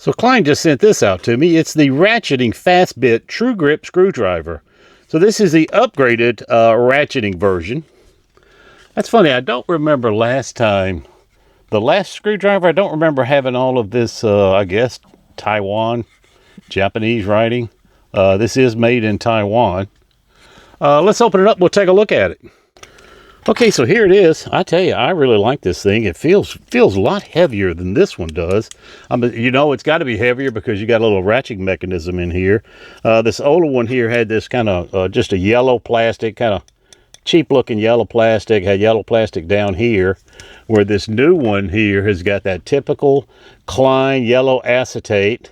So Klein just sent this out to me. It's the Ratcheting Fastbit Tru-Grip screwdriver. So this is the upgraded ratcheting version. That's funny, I don't remember last time. The last screwdriver, I don't remember having all of this, I guess, Taiwan, Japanese writing. This is made in Taiwan. Let's open it up, we'll take a look at it. Okay, so here it is. I tell you, I really like this thing. It feels a lot heavier than this one does. You know, it's got to be heavier because you got a little ratcheting mechanism in here. This older one here had this kind of just a yellow plastic, kind of cheap-looking yellow plastic. Had yellow plastic down here, where this new one here has got that typical Klein yellow acetate.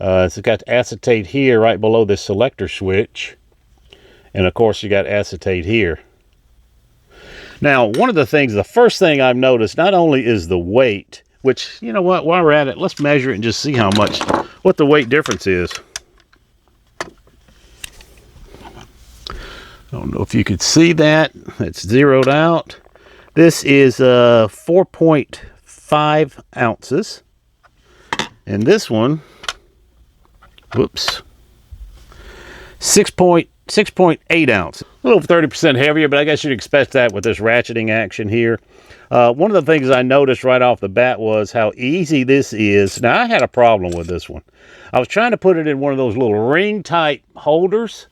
It's got acetate here right below this selector switch, and of course you got acetate here. Now, one of the things, the first thing I've noticed, not only is the weight, which, you know what, while we're at it, let's measure it and just see what the weight difference is. I don't know if you could see that. It's zeroed out. This is 4.5 ounces. And this one, whoops, 6.8 ounces. A little 30% heavier, but I guess you'd expect that with this ratcheting action here. One of the things I noticed right off the bat was how easy this is. Now, I had a problem with this one. I was trying to put it in one of those little ring-type holders,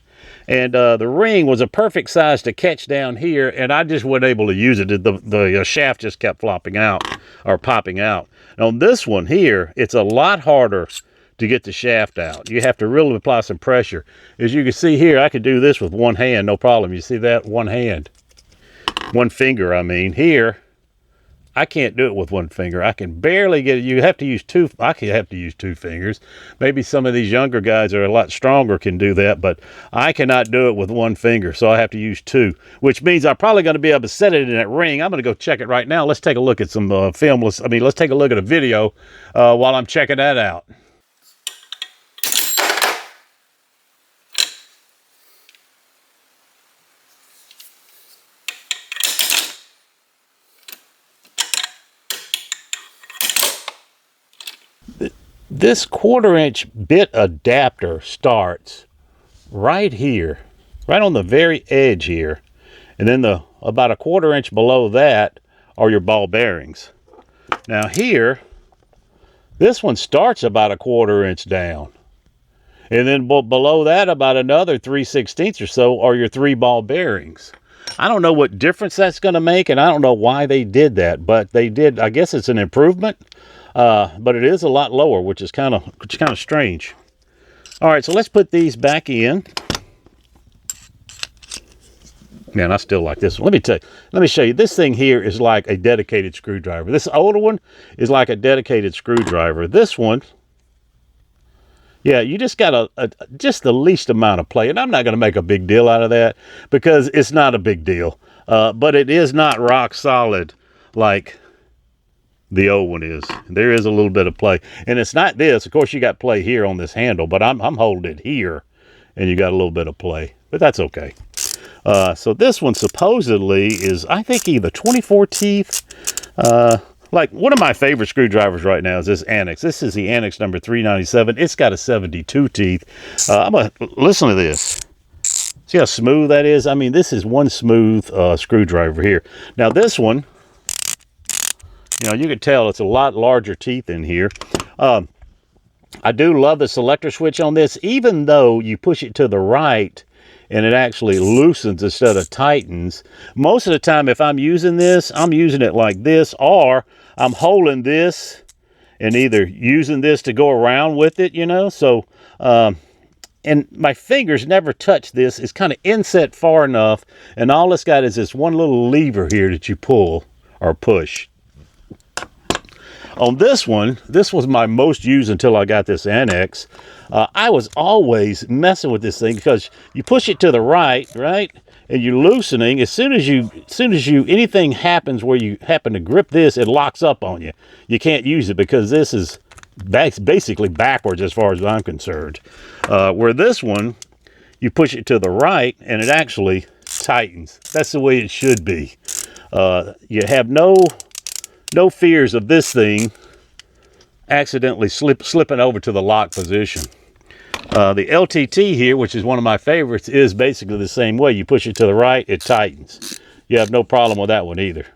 and the ring was a perfect size to catch down here, and I just wasn't able to use it. The shaft just kept flopping out, or popping out. And on this one here, it's a lot harder to get the shaft out. You have to really apply some pressure. As you can see here, I could do this with one hand, no problem. You see that? One hand. One finger, I mean. Here, I can't do it with one finger. I can barely get it. You have to use two. I have to use two fingers. Maybe some of these younger guys that are a lot stronger can do that, but I cannot do it with one finger, so I have to use two, which means I'm probably going to be able to set it in that ring. I'm going to go check it right now. Let's take a look at some film. Let's take a look at a video while I'm checking that out. This 1/4-inch bit adapter starts right here, right on the very edge here. And then about a 1/4 inch below that are your ball bearings. Now here, this one starts about a 1/4 inch down. And then below that, about another 3/16 or so are your 3 ball bearings. I don't know what difference that's going to make, and I don't know why they did that, but they did. I guess it's an improvement. But it is a lot lower, which is kind of strange. All right, so let's put these back in. Man, I still like this one. Let me show you. This thing here is like a dedicated screwdriver. This older one is like a dedicated screwdriver. This one, yeah, you just got just the least amount of play. And I'm not going to make a big deal out of that because it's not a big deal. But it is not rock solid like the old one is. There is a little bit of play, and it's not this. Of course, you got play here on this handle, but I'm holding it here, and you got a little bit of play, but that's okay. So this one supposedly is, I think, either 24 teeth. Like one of my favorite screwdrivers right now is this Annex. This is the Annex number 397. It's got a 72 teeth. I'm gonna listen to this. See how smooth that is? I mean, this is one smooth screwdriver here. Now this one, you know, you can tell it's a lot larger teeth in here. I do love the selector switch on this, even though you push it to the right and it actually loosens instead of tightens. Most of the time, if I'm using this, I'm using it like this, or I'm holding this and either using this to go around with it, you know. So, and my fingers never touch this. It's kind of inset far enough, and all it's got is this one little lever here that you pull or push. On this one, this was my most used until I got this Annex. I was always messing with this thing because you push it to the right, and you're loosening. As soon as anything happens where you happen to grip this, it locks up on you. You can't use it because this is basically backwards as far as I'm concerned. Where this one, you push it to the right and it actually tightens. That's the way it should be. You have no fears of this thing accidentally slipping over to the lock position. The LTT here, which is one of my favorites, is basically the same way. You push it to the right, it tightens. You have no problem with that one either.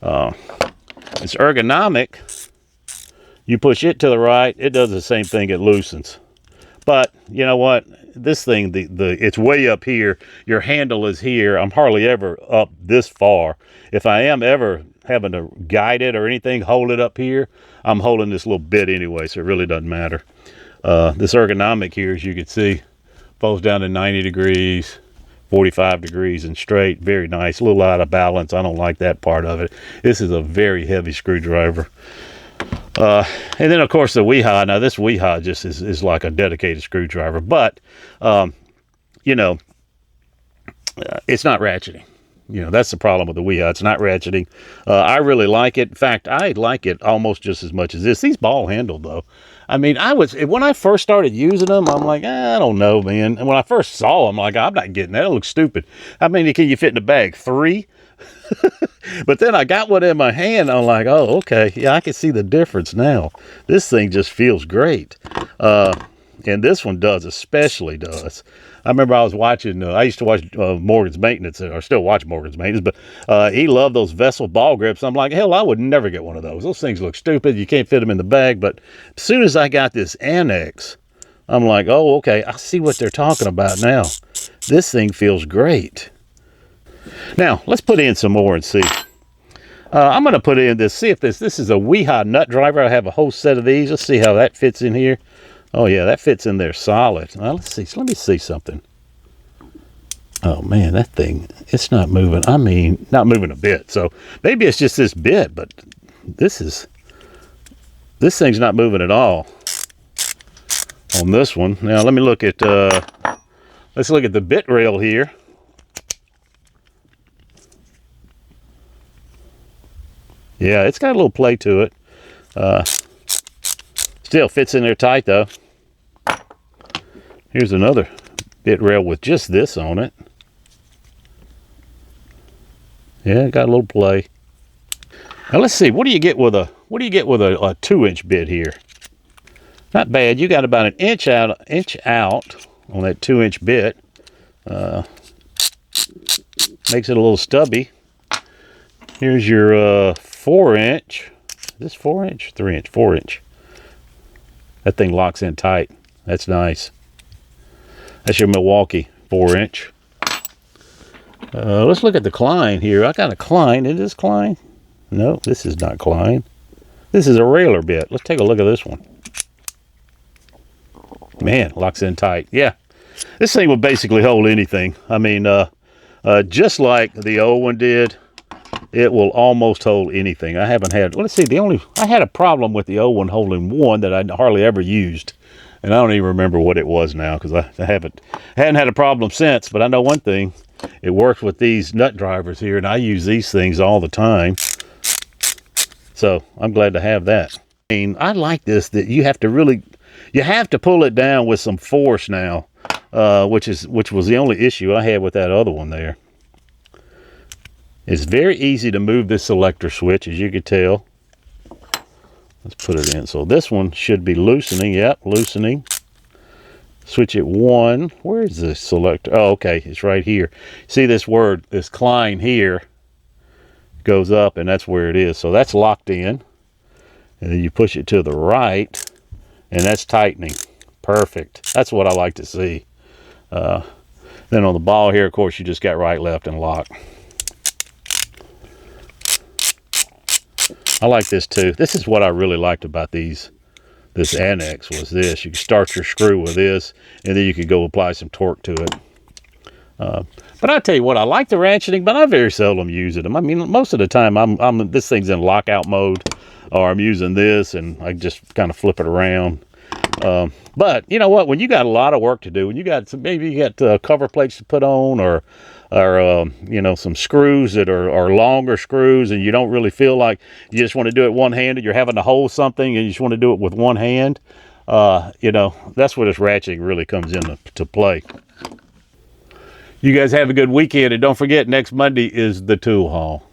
It's ergonomic. You push it to the right, it does the same thing, it loosens. But you know what? This thing, it's way up here. Your handle is here. I'm hardly ever up this far. If I am ever having to guide it or anything, hold it up here, I'm holding this little bit anyway, so it really doesn't matter. This ergonomic here, as you can see, falls down to 90 degrees, 45 degrees and straight. Very nice. A little out of balance. I don't like that part of it. This is a very heavy screwdriver. And then, of course, the Weehaw. Now, this Weehaw just is like a dedicated screwdriver. But, you know, it's not ratcheting. You know, that's the problem with the Weehaw. It's not ratcheting. I really like it. In fact, I like it almost just as much as this. These ball handled, though. I mean, when I first started using them, I'm like, I don't know, man. And when I first saw them, I'm like, I'm not getting that. It looks stupid. How many can you fit in the bag? 3? But then I got one in my hand. I'm like, oh, okay. Yeah, I can see the difference now. This thing just feels great. And this one especially does. I remember I was watching, I used to watch Morgan's Maintenance, or still watch Morgan's Maintenance, but he loved those vessel ball grips. I'm like, hell, I would never get one of those. Those things look stupid. You can't fit them in the bag. But as soon as I got this Annex, I'm like, oh, okay, I see what they're talking about now. This thing feels great. Now, let's put in some more and see. I'm going to put in this, see if this is a Weehaw nut driver. I have a whole set of these. Let's see how that fits in here. Oh, yeah, that fits in there solid. Let's see. So let me see something. Oh, man, that thing, it's not moving. I mean, not moving a bit. So maybe it's just this bit, but this thing's not moving at all on this one. Now, let me look at, let's look at the bit rail here. Yeah, it's got a little play to it. Still fits in there tight, though. Here's another bit rail with just this on it. Yeah, got a little play. Now let's see. What do you get with a 2-inch bit here? Not bad. You got about an inch out on that 2-inch bit. Makes it a little stubby. Here's your 4-inch. Is this 4-inch? 3-inch, 4-inch. That thing locks in tight. That's nice. That's your Milwaukee 4-inch. Let's look at the Klein here. I got a Klein. Is this Klein? No, this is not Klein. This is a railer bit. Let's take a look at this one. Man, locks in tight. Yeah, this thing will basically hold anything. I mean, just like the old one did, it will almost hold anything. I haven't had, let's see, I had a problem with the old one holding one that I hardly ever used. And I don't even remember what it was now, because I hadn't had a problem since. But I know one thing, it works with these nut drivers here, and I use these things all the time. So I'm glad to have that. I mean, I like this, that you have to pull it down with some force now, which was the only issue I had with that other one there. It's very easy to move this selector switch, as you can tell. Let's put it in. So this one should be loosening. Yep, loosening. Switch it 1. Where is the selector? Oh, okay, it's right here. See this word, this Klein here, goes up, and that's where it is. So that's locked in. And then you push it to the right, and that's tightening. Perfect. That's what I like to see. Then on the ball here, of course, you just got right, left, and lock. I like this too. This is what I really liked about this Annex was this. You can start your screw with this, and then you could go apply some torque to it. But I tell you what, I like the ratcheting, but I very seldom use it. I mean, most of the time, this thing's in lockout mode, or I'm using this, and I just kind of flip it around. But you know what? When you got a lot of work to do, when maybe you got cover plates to put on, or you know, some screws that are longer screws, and you don't really feel like you just want to do it one-handed. You're having to hold something, and you just want to do it with one hand. You know, that's where this ratcheting really comes into play. You guys have a good weekend, and don't forget, next Monday is the tool haul.